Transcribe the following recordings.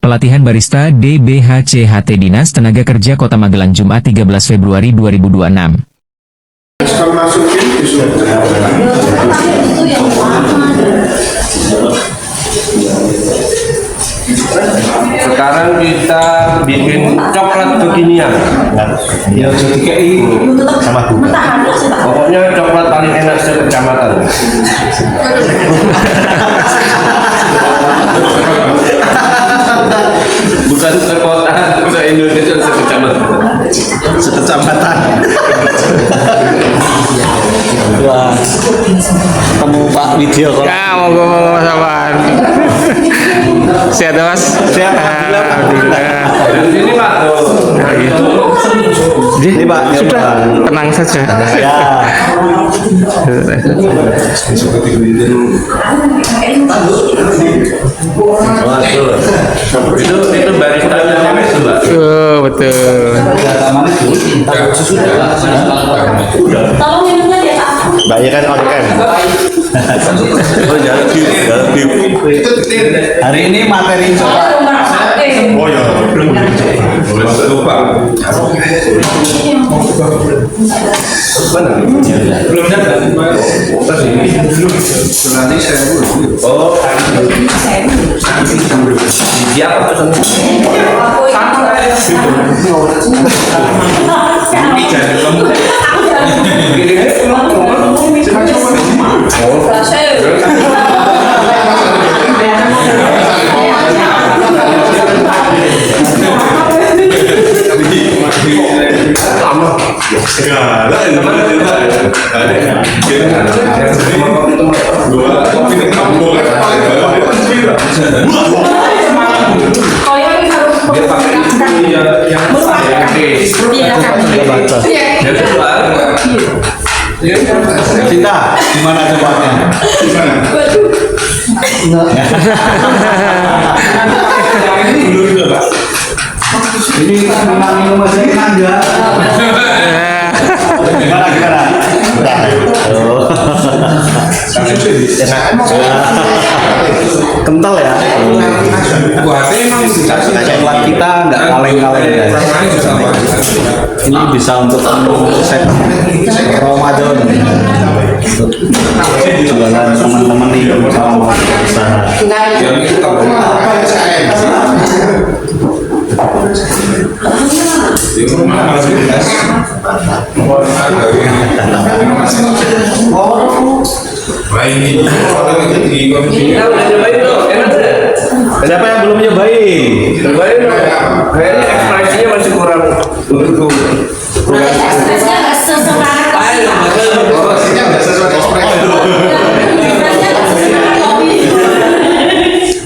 Pelatihan Barista DBHCHT Dinas Tenaga Kerja Kota Magelang Jumat 13 Februari 2026. Sekarang kita bikin coklat kekinian. Ya jadi kayak sama bunga. Pokoknya coklat paling enak sekecamatan. Bukan sekota, se-Indonesia, sekecamatan. Sekecamatan. Wah, ketemu Pak Widya kok. Ya, mau sabar. Sehat ya, Mas? Sehat, alhamdulillah. Dari sini Pak. Ini Pak, Sudah, tenang saja. Ya. Itu barista itu Mbak. Betul. Tolong minumnya dia Pak. Mbak ya kan on cam. Oh jalan di. Hari ini materi coba. Oh ya. Lupa. Belum dapat. Nanti saya dulu. Oh, siapa tuh? Cinta, gimana tempatnya? Ini memang minum masih enggak? Gimana? Oh. Kental ya? Coklat kita enggak kaleng-kaleng ya. Ini bisa untuk set Ramadan. Jualan teman-teman nih kalau mau usaha. Siapa yang belum nyobain? Cobain dong. Kayaknya ekspresinya masih kurang untuk Ekspresinya nggak sesemangat.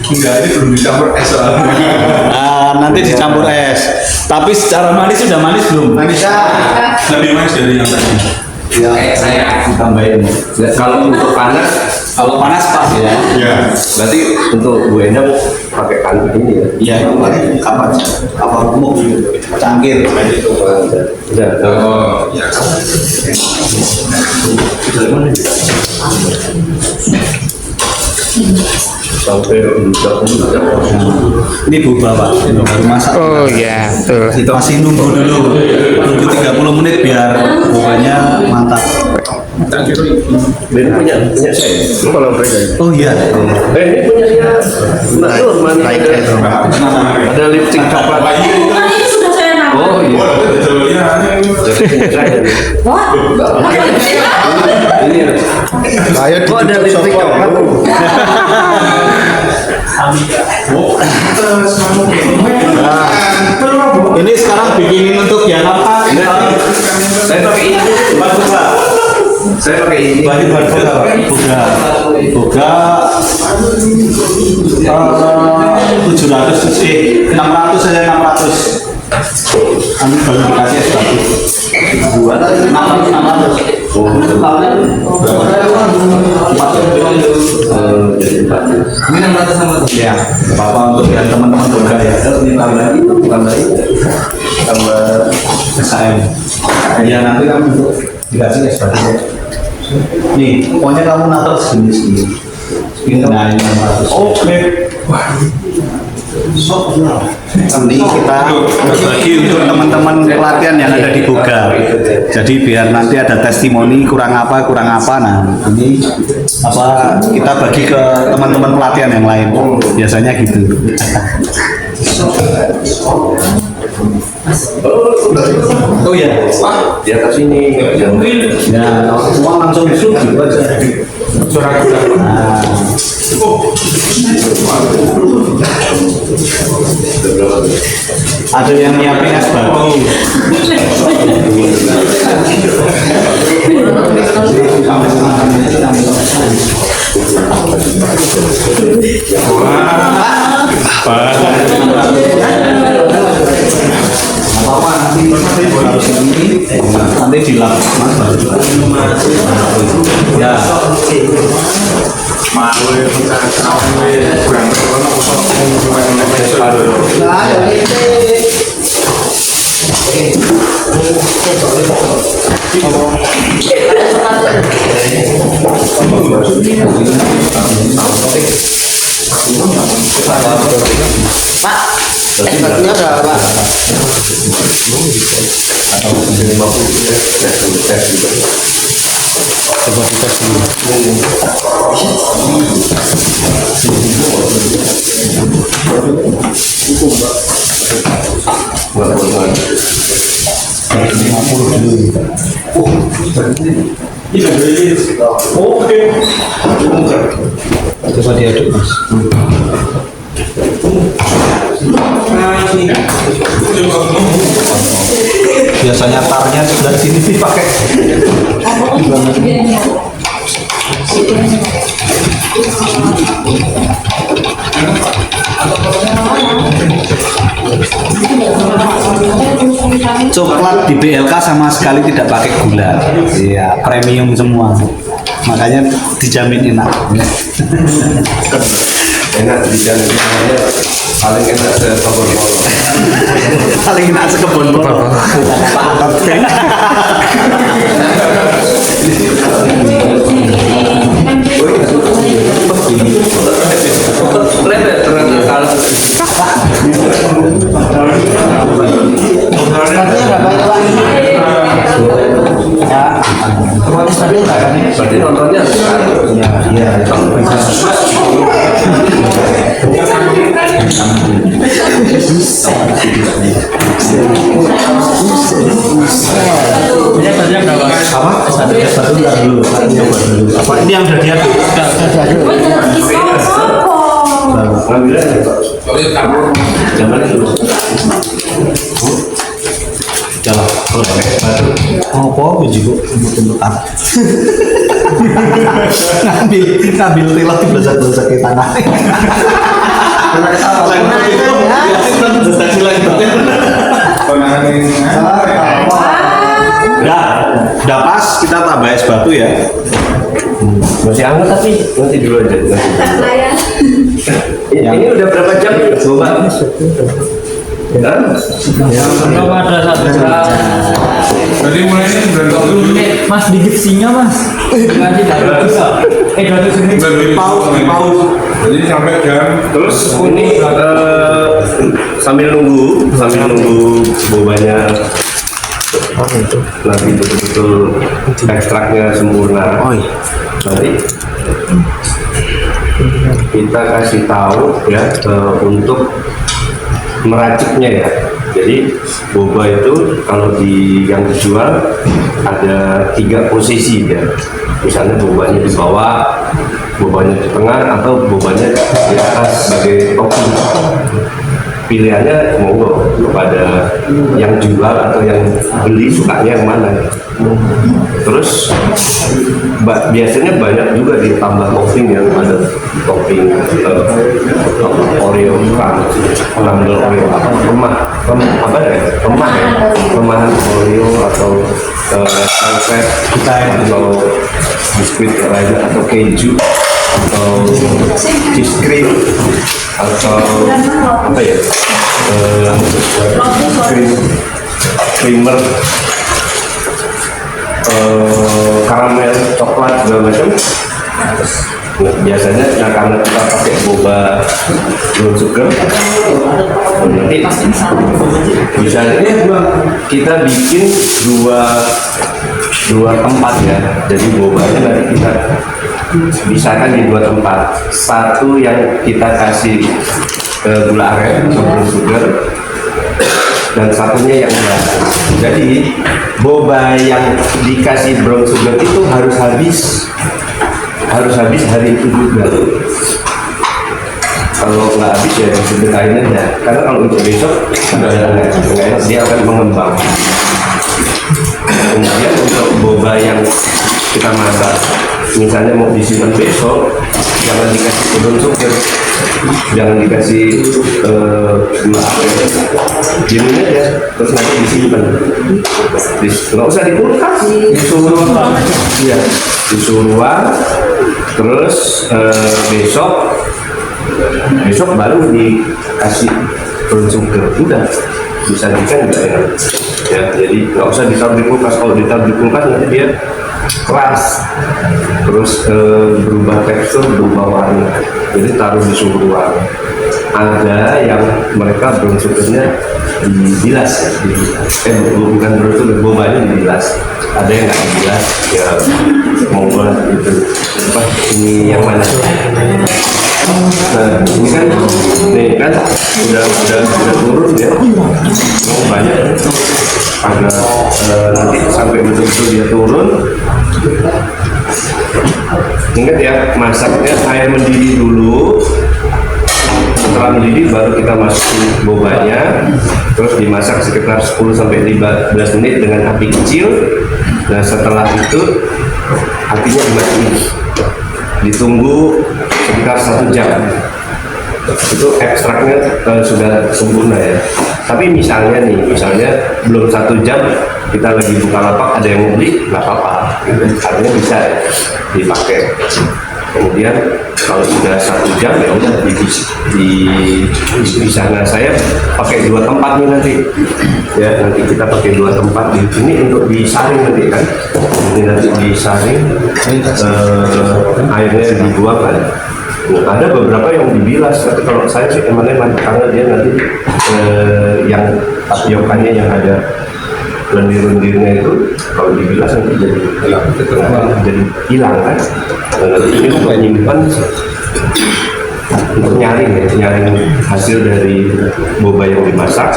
Enggak, ini belum dicampur es soalnya. Nanti dicampur es. Tapi secara manis sudah manis belum? Manis lebih manis dari yang tadi. Ya, saya tambahin. kalau untuk panas, Kalau panas pas ya. Ya. berarti untuk Bu Endang pakai kantu ini ya. Iya, kapan? Kapal gemuk, cangkir. Udah. Oh, ya. Sampai Ini boba Pak, baru masak. Oh iya, betul. Kita masih nunggu dulu, nunggu 30 menit biar bobanya mantap. Ben punya saya. Lu kalau mereka. Oh iya. Ini punya Mbak Nur, mana ada lipstick coklat. Kan ini sudah saya nambah. Oh iya. Wah, Ini Saya kok ada lipstick coklat? Ini sekarang bikinin untuk yang apa? Saya pakai ini. Saya pakai ini. Boga 700 600 saja 600. Kami baru dikasih es batu. Buat 600. Ini 600 sama tuh. Ya, apa untuk yang teman-teman boga ya. Ini tambah SKM. Ya nanti kami dikasih es batu. Nih, pokoknya kamu natar segini. Ini 600. Oke. Nanti kita berbagi untuk teman-teman pelatihan yang ada di Boga. Jadi biar nanti ada testimoni kurang apa. Nah ini apa kita bagi ke teman-teman pelatihan yang lain. Biasanya gitu. Oh ya, di atas ini. Ya, semua langsung disuruh aja. Nah. Ada yang nyiapin es batu. Apa nanti dilap ya. Pak, ekspeknya berapa? Coba dites dulu. Coba diaduk mas. Biasanya tarnya sebelah sini dipakai. Coklat di BLK sama sekali tidak pakai gula. Iya, premium semua. Makanya dijamin enak. Enak dijamin paling enak sekebon molor. Paling enak sekebon molor. Lebar ternyata kalau berarti nontonnya Apa ini yang udah diaduk? Jangan dulu. Jalan. Oh, apa juga bentukan. ngambil tilak di belas ke tanah. Udah pas kita tambah es batu ya. masih hangat tapi nanti dulu aja. Ini udah berapa jam coba? Belum ada 1 jam. Jadi mulainya 9 menit mas di gipsinya mas. Nanti 200 menit. Paus. Jadi sampai jam. Terus ini sambil nunggu bobanya nanti betul-betul ekstraknya sempurna. Nanti kita kasih tahu ya untuk meraciknya ya. Jadi boba itu kalau yang dijual ada 3 posisi ya. Misalnya bobanya di bawah, bobanya di tengah, atau bobanya di atas sebagai topping. Pilihannya monggo kepada yang jual atau yang beli sukanya yang mana. Terus biasanya banyak juga ditambah topping yang ada topping Oreo ngambil Oreo remahan Oreo atau salset atau biskuit lainnya atau keju atau cheese cream atau apa ya creamer karamel coklat segala macam Nah, biasanya karena kita pakai boba brown sugar, nanti misalnya kita bikin dua tempat ya. Jadi bobanya nanti kita pisahkan di dua tempat. Satu yang kita kasih gula aren brown sugar, dan satunya yang enggak. Jadi boba yang dikasih brown sugar itu harus habis hari itu juga. Kalau nggak habis ya sedekahin aja. Karena kalau untuk besok nggak enak, dia akan mengembang. Kemudian untuk boba yang kita masak, misalnya mau disimpan besok, jangan dikasih brown sugar, jangan dikasih gula aren, diamin aja, terus nanti disimpan. Nggak usah di kulkas, di suhu ruang. Iya, di suhu ruang. Terus besok baru dikasih brown sugar, udah disajikan juga enak. Ya, jadi nggak usah ditaruh di kulkas. Kalau ditaruh di kulkas nanti dia keras, terus berubah tekstur, berubah warna. Jadi taruh di suhu ruang. Ada yang mereka brown sugarnya dibilas, bukan brown sugar, bobanya dibilas. Ada yang nggak dibilas, ya monggo gitu. Apa ini yang mana? Nah, ini kan udah turun ya, banyak. Karena nanti sampai betul-betul dia turun. Ingat ya, masaknya air mendidih dulu. Setelah mendidih baru kita masukin bobanya, terus dimasak sekitar 10-15 menit dengan api kecil. Nah, setelah itu apinya dimatiin, ditunggu sekitar 1 jam. Itu ekstraknya sudah sempurna ya. Tapi misalnya belum 1 jam kita lagi buka lapak, ada yang beli, nggak apa-apa, artinya bisa ya dipakai. Kemudian kalau sudah 1 jam ya udah di sana saya pakai 2 tempat nih nanti ya, nanti kita pakai 2 tempat di sini untuk disaring nanti kan, ini nanti disaring, airnya dibuang kan. Nah, ada beberapa yang dibilas, tapi kalau saya sih emang karena dia nanti yang tapiokannya yang ada lendir-lendirnya itu kalau dibilas nanti jadi hilang kan. Nah, ini untuk menyimpan, untuk nyaring hasil dari boba yang dimasak.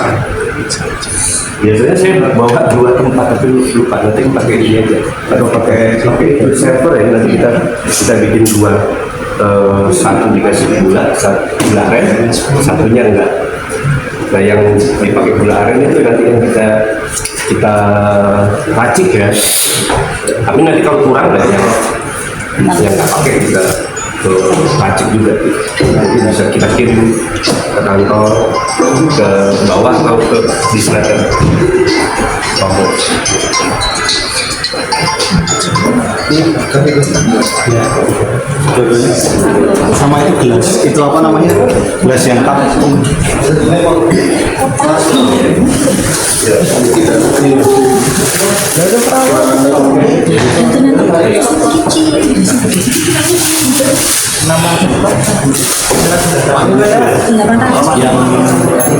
Biasanya saya bawa 2 tempat, tapi lupa nanti pakai ini aja atau pakai server ya. Nanti kita bikin 2, satu dikasih gula aren, satunya enggak. Nah, yang dipakai gula aren itu nanti yang kita racik ya. Tapi nanti kalau kurang lah yang nggak pakai kita racik juga. Nanti bisa kita kirim ke kantor, ke bawah atau ke distributor. Sama itu gelas, itu apa namanya? Gelas yang cup.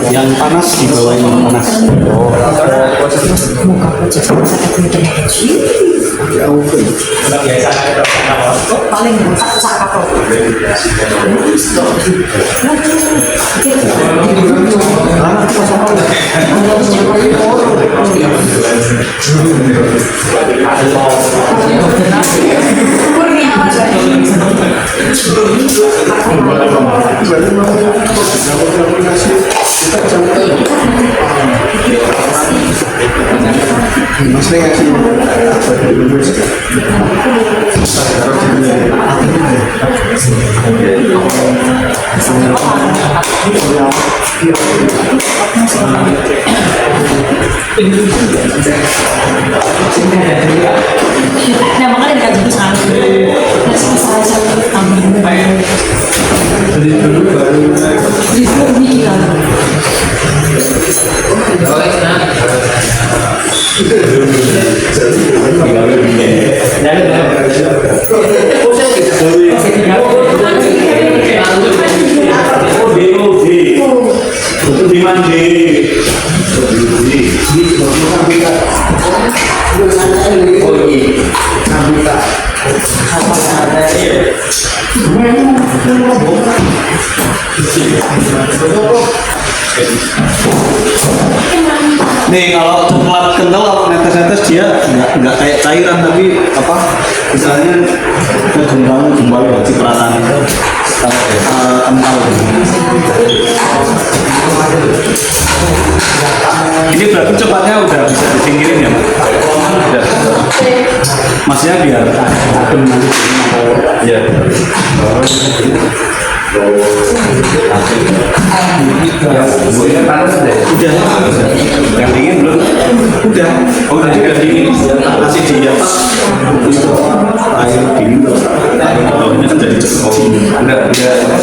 Yang panas di bawah yang panas. Paling sak nah makanya dikaji ke sana. Jadi Nih kalau coklat kental kalau netes-netes dia nggak kayak cairan tapi apa misalnya jembal ya cipratan itu kental. Ini berarti coklatnya udah bisa disingkirin ya Mas? Udah. Maksudnya biar adem nanti. Ya. Udah. Yang dingin belum? Udah. Oh, udah juga dingin. Masih di atas. Air dingin. Baunya kan jadi cepat. Enggak,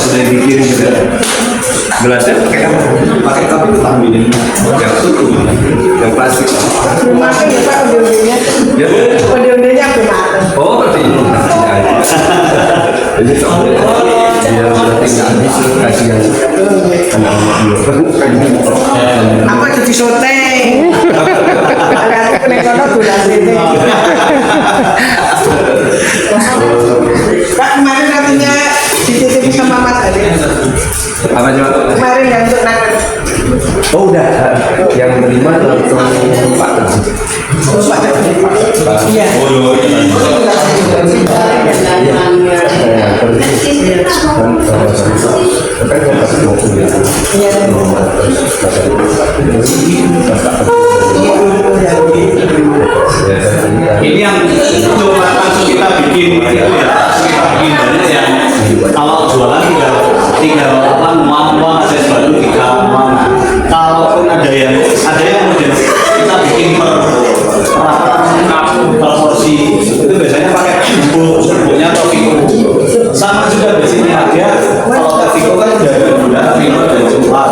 sudah dikirim juga. Gelasnya pakai apa? Pakai tapi ambilin. Yang tutup, yang plastik. Makan ya Pak ode-odenya. Ya. Ode-odenya aku makan. Oh, berarti ini. Ini soalnya dia berarti nggak habis kasihan. Apa jadi syuting? Ada kono gula sini. Pak kemarin katanya dititipin sama Mas Ade. Apa coba? Kemarin yang untuk nakal. Oh udah, yang terima langsung Pak. Pak. Iya. Ini yang coba langsung kita bikin gitu ya, kita bikin banyak yang kalau jualan tinggal apa nuang ada baru kita nuang. Kalaupun ada yang model kita bikin per porsi itu biasanya pakai bumbunya atau Vico. Sama juga biasanya ada kalau Vico kan udah ada gula, Vico dan coklat.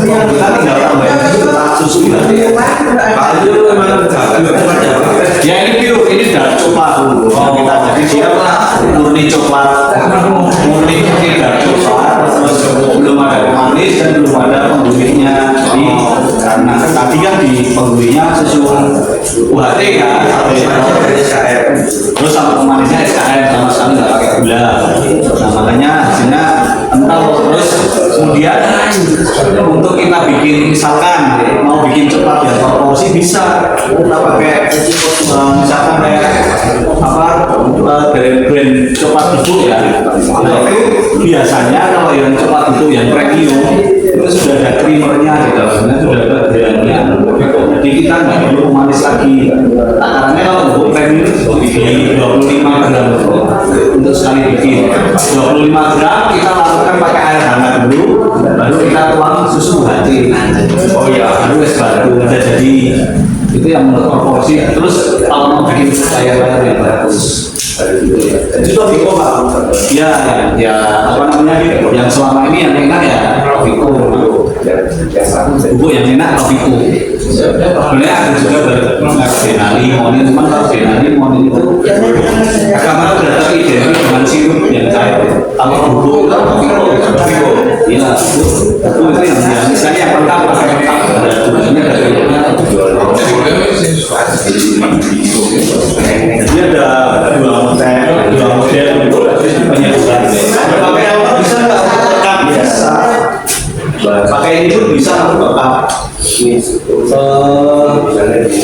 Kita tinggal tambahin susu nanti. Kalau memang Ya ini biru, ini dark coklat dulu. Kita jadi dia murni coklat, murni dark coklat. Terus belum ada manis dan belum ada penggurihnya. Jadi karena tadi kan di penggurihnya susu UHT kan, terus sama pemanisnya SKM sama sekali nggak pakai gula. Nah makanya hasilnya kental. Terus kemudian untuk kita bikin misalkan mau bikin coklat ya proporsi bisa kita pakai misalkan kayak apa dari brand coklat bubuk ya. Nah itu biasanya kalau yang coklat bubuk yang premium itu sudah ada creamernya gitu, sudah ada brandnya. Jadi kita nggak perlu manis lagi. Takarannya kalau bubuk premium di 25 gram untuk sekali bikin. 25 gram kita lakukan pakai air hangat dulu, baru kita tuang susu hati. Oh iya, baru es batu udah jadi. Itu yang menurut proporsi. Terus kalau mau bikin layar-layar yang bagus itu Vico Pak. Ya apa namanya yang selama ini yang enak ya Vico. Bubuk yang enak Vico. Sebenarnya ada juga Benali, Monin, cuman kalau Benali, Monin itu agama udah teridentifikasi dengan sirup yang cair. Kalau bubuk itu Vico. Iya, itu yang misalnya yang lengkap pakai lengkap ada tulisannya dari jadi ada dua model untuk penyeluruhan. Pakai yang bisa nggak lengkap biasa. Pakai ini pun bisa lengkap.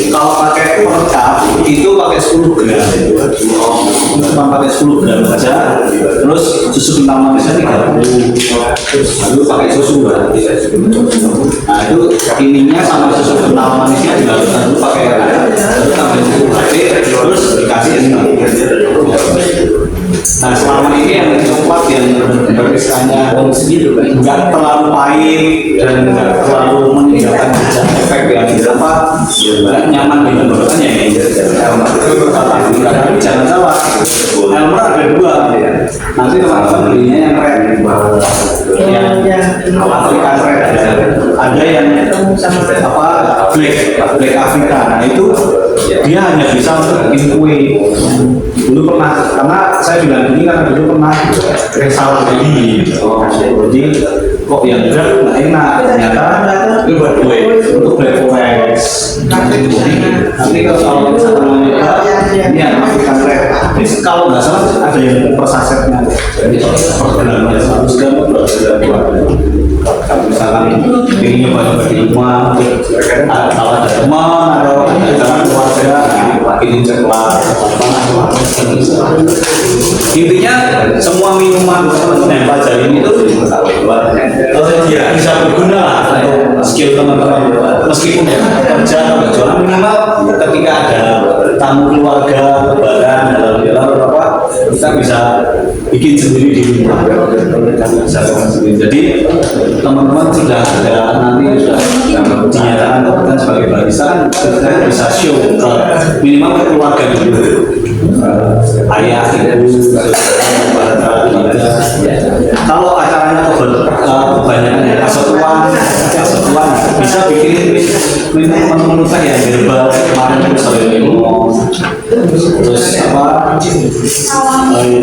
Kalau pakai lengkap itu pakai 10 gram. Cuma pakai 10 gram saja. Terus susu kental manisnya 30. Lalu pakai susu berarti. Nah itu ininya sama susu kental manisnya dilakukan dulu pakai air. Lalu tambah susu hati. Terus dikasih es. Nah selama ini yang coklat yang beristilahnya nggak terlalu pahit dan nggak terlalu meninggalkan efek yang apa nyaman di tenggorokan ya. Tapi jangan salah Elmer ada 2. Nanti teman-teman belinya yang red. Yang Afrika red. Ada yang black Afrika. Nah itu dia hanya bisa untuk bikin kue. Dulu pernah, karena saya bilang ini karena dulu pernah salah jadi. Jadi kok yang berat nggak enak, ternyata itu buat kue untuk black forest. Nanti kalau misalnya ini yang African red. Jadi kalau nggak salah ada yang per sasetnya. Jadi per gelang 100 gram, 200 gram. Kalau misalkan ini nyoba di rumah, kalau ada teman atau ada keluarga, ini coklat. Intinya semua minuman yang pelajaran itu bisa berguna lah untuk skill teman-teman. Meskipun kerja atau berjualan, minimal ketika ada tamu keluarga, lebaran atau apa, kita bisa bikin sendiri di rumah. Jadi teman-teman sudah ada nanti sudah dinyatakan kompeten sebagai barista, kita bisa show ke minimal ke keluarga dulu, ayah, ibu, saudara. Kalau acaranya kebanyakan ya kesetuan bisa bikin teman-teman kita yang herbal kemarin terus apa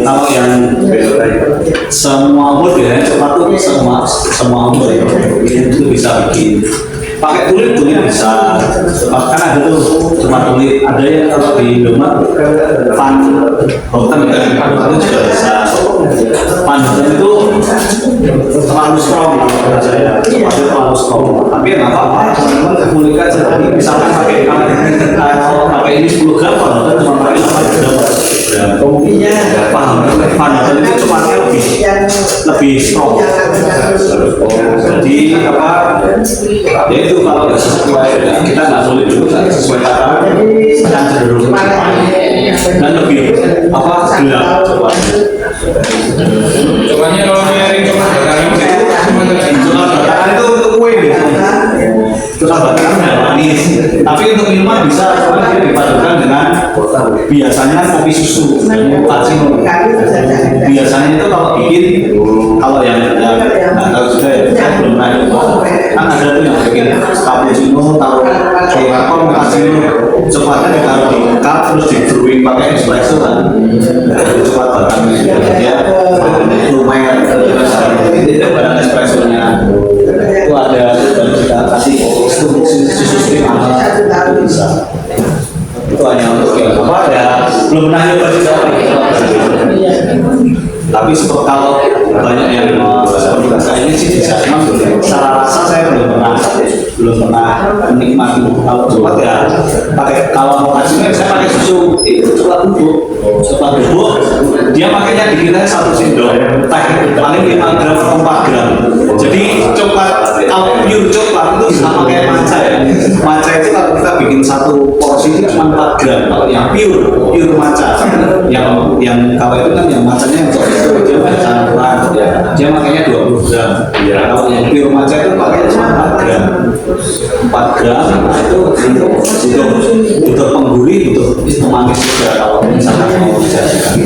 kalau yang semua umur ya cepat tuh semua umur itu bisa bikin pakai kulit bisa kan ada tuh cuma kulit ada yang kalau di rumah pan hotel itu juga bisa pan hotel itu terlalu strong menurut saya terlalu strong tapi nggak apa-apa teman-teman kulitkan seperti misalkan pakai ini 10 gram pan hotel cuma pakai 8 gram pan hotel itu cuma lebih strong jadi apa ya itu kalau nggak sesuai kita nggak sulit dulu sesuai takaran dan cenderung dan lebih apa gelap Coklatnya kalau nyari coklat bakar itu untuk kue coklat bakar manis tapi untuk minuman bisa dia dipadukan dengan biasanya kopi susu cappuccino biasanya itu kalau bikin kalau yang nggak tahu juga ya saya belum pernah kan ada tuh yang bikin cappuccino taruh cappuccino coklatnya ditaruh di cup terus di brewing pakai espresso kan coklat bakarnya dia lumayan barang espressonya itu ada dan kita kasih susu steam bisa itu hanya untuk yang apa ya belum pernah nyoba juga tapi seperti kalau banyak yang seperti saya ini sih bisa secara rasa saya belum pernah menikmati kalau coklat ya pakai kalau mau kasihnya saya pakai susu itu coklat bubuk dia makanya dikira 1 sendok paling 5 gram atau 4 gram jadi coklat kalau pure coklat itu sama kayak matcha ya matcha itu kalau kita bikin 1 porsi itu cuma 4 gram kalau yang pure matcha yang kalau itu kan yang matchanya yang dia campuran dia makanya 20 gram kalau yang pure matcha itu pakai cuma 4 gram 4 gram itu untuk penggurih untuk pemanis juga kalau misalkan mau dijadikan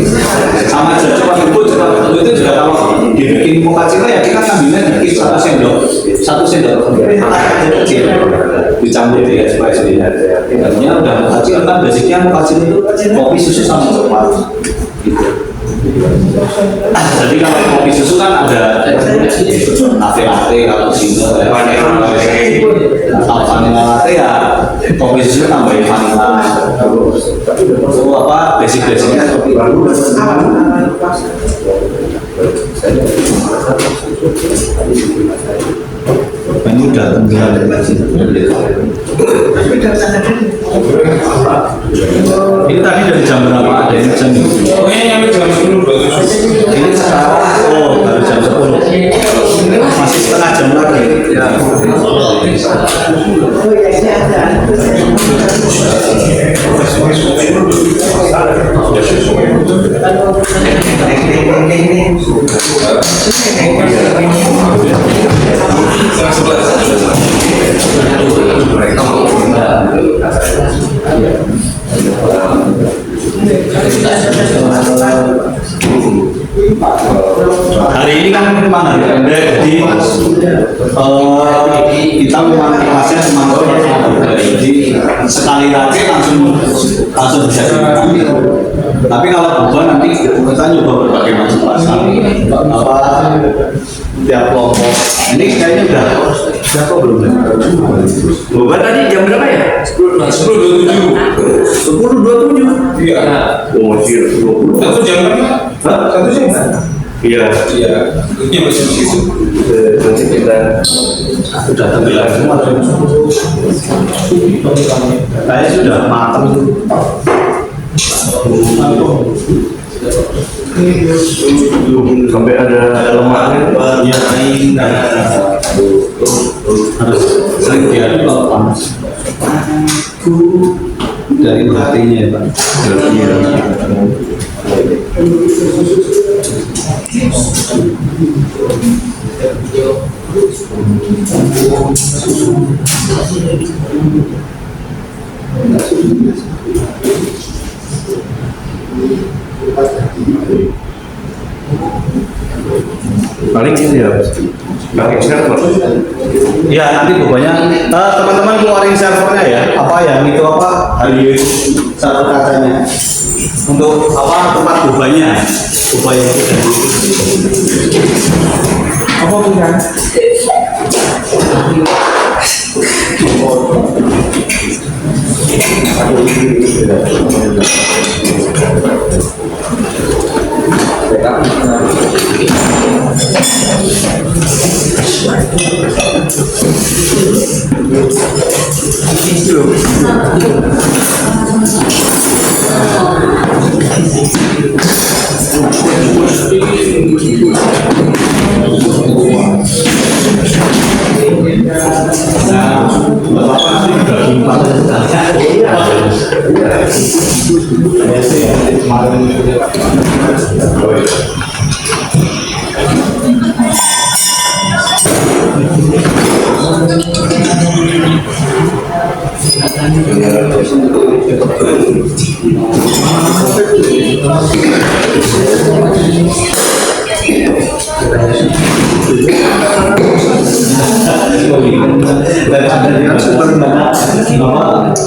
sama aja coklat bubuk itu juga kalau dibikin mochaccino ya kita ngambilnya dikit 1 sendok kecil dicampur di espresso artinya udah mochaccino kan basicnya mochaccino itu kopi susu sama coklat gitu. Jadi kalau kopi susu kan ada latte kalau single kalau vanilla latte ya kopi susu tambahin vanilla itu apa basic-basicnya seperti itu. Ini udah tenggelam ini tadi dari jam berapa ada ini jam nyampe jam 10 ini sekarang baru jam 10 masih setengah jam lagi ya. kelasnya cuma jadi sekali lagi langsung bisa diambil. Tapi kalau boba nanti kita nyoba berbagai macam pasal apa tiap kelompok. Ini kayaknya udah kok belum? Boba tadi jam berapa ya? 10.27. Iya. Oh, masih 20. Satu jam kan? Hah? 1 jam kan? Iya. Iya. Ini masih di situ. Nanti kita Sudah tenggelam semua. Kayaknya sudah matang. sampai ada lemaknya. Ya, harus sering diaduk kalau panas. Dari hatinya ya Pak. Paling ini ya, pakai server. Ya nanti pokoknya teman-teman keluarin servernya ya. Apa yang itu apa hari server katanya untuk apa tempat bobanya yang Apa bukan?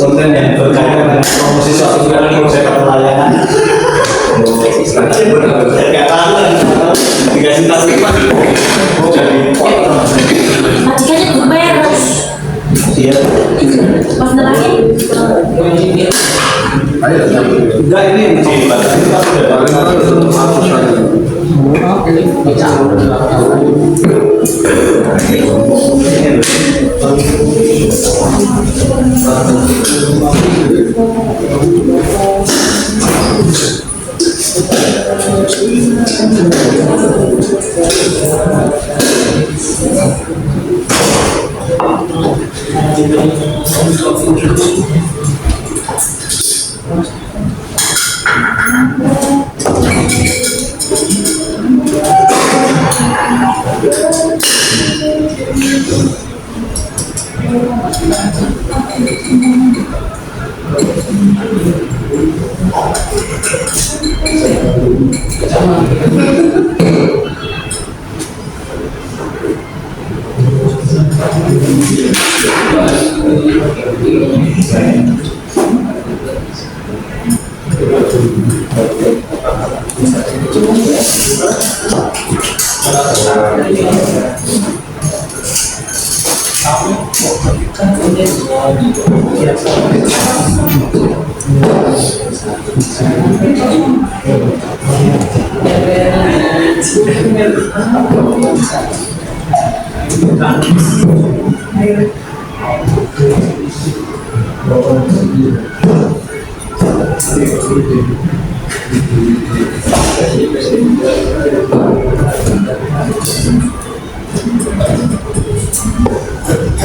konten yang berkaitan dengan promosi suatu konsep pelayanan. Nggak tahu dikasih tahu jadi Majikannya gemes. iya. Pas nerangin. Enggak ini yang dibatasi kan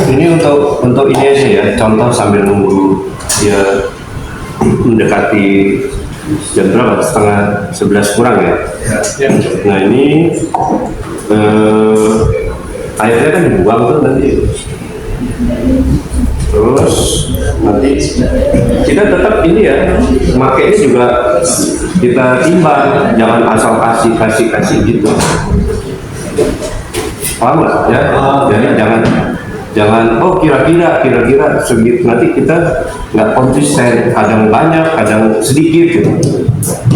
Ini untuk ini aja ya, contoh sambil nunggu dia mendekati jam berapa? Setengah 11 kurang ya. Nah ini airnya kan dibuang tuh nanti. Terus nanti kita tetap ini ya, makanya juga kita timbang, jangan asal kasih gitu. Paham nggak ya? Jadi jangan Jangan oh kira-kira segitu, nanti kita nggak konsisten, kadang banyak kadang sedikit gitu.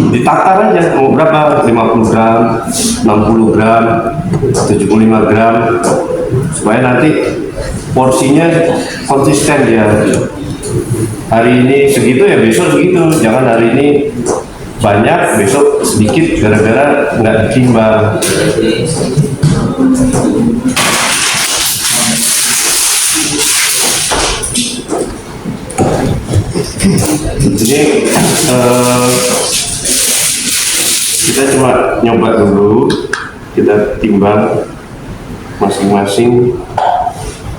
Ditakar aja mau berapa, 50 gram, 60 gram, 75 gram, supaya nanti porsinya konsisten dia. Hari ini segitu ya besok segitu, jangan hari ini banyak besok sedikit gara-gara nggak ditimbang. Jadi kita cuma nyoba dulu, kita timbang masing-masing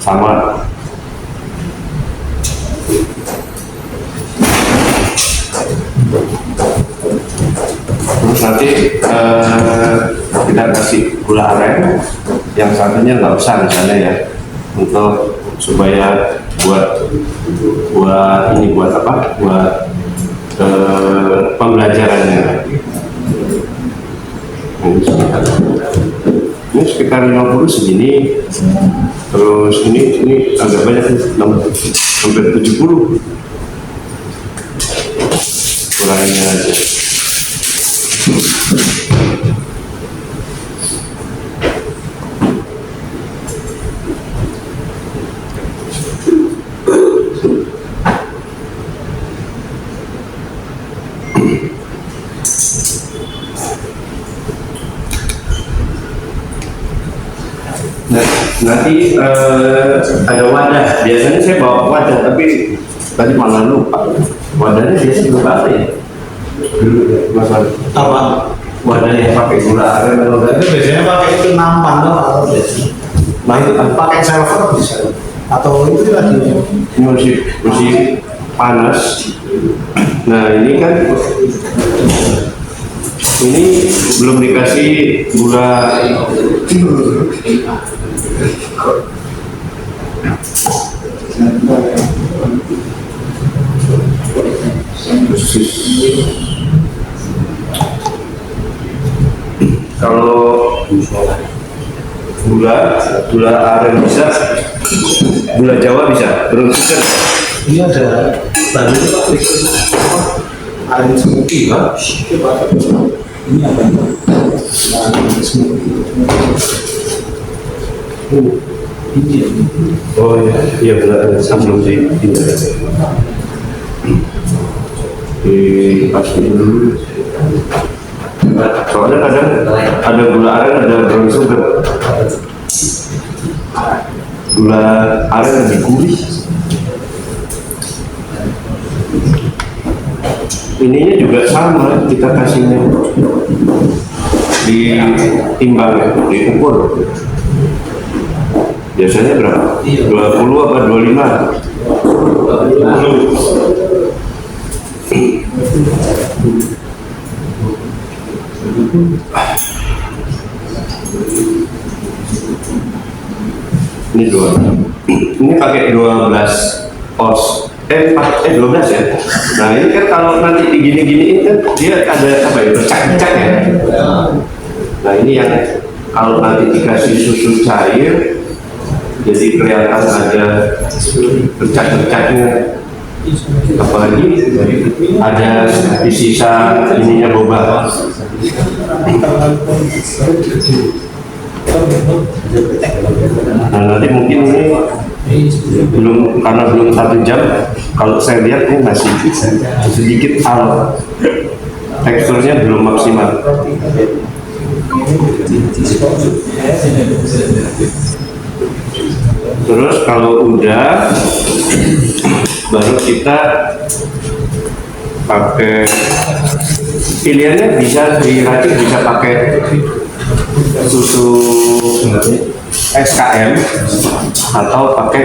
sama. Terus nanti kita kasih gula aren, yang satunya nggak usah misalnya ya, untuk supaya buat apa? Buat pembelajarannya. Ini sekitar 50 segini, terus ini agak banyak nih, hampir 70. Kurangnya aja. Nanti ada wadah. Biasanya saya bawa wadah, tapi tadi malah lupa. Wadahnya biasanya lupa apa ya? Masalah apa? Wadah yang pakai gula aren atau Itu biasanya pakai itu nampan loh, atau biasanya. Nah itu kan pakai silver bisa, atau itu lagi masih panas. Nah ini kan ini belum dikasih gula. Kalau gula aren bisa, gula Jawa bisa, brown sugar. ini ada baru itu aren smoothie kan? Ini apa? Aren smoothie. Ini ya. Oh iya gula aren sebelum di pastiin dulu. Soalnya kadang ada gula aren, ada brown sugar. Gula aren lebih gurih. Ininya juga sama, kita kasihnya ditimbang ya, diukur. Biasanya berapa? 20 apa 25? Ini ini pakai 12 oz. 12 ya. Nah ini kan kalau nanti digini-giniin kan dia ada apa ya, bercak-bercak ya. Nah ini yang kalau nanti dikasih susu cair jadi kelihatan ada bercak-bercaknya. Apalagi ada di sisa ininya boba. Nah nanti mungkin ini belum, karena belum 1 jam, kalau saya lihat ini masih sedikit al, teksturnya belum maksimal. Terus kalau udah, baru kita pakai, pilihannya bisa diracik, bisa pakai susu SKM atau pakai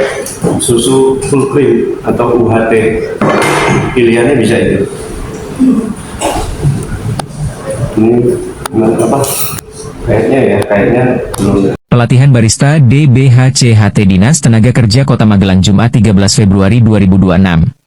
susu full cream atau UHT. Pilihannya bisa itu. Ini apa? Kayaknya belum. Pelatihan Barista DBHCHT Dinas Tenaga Kerja Kota Magelang Jumat 13 Februari 2026.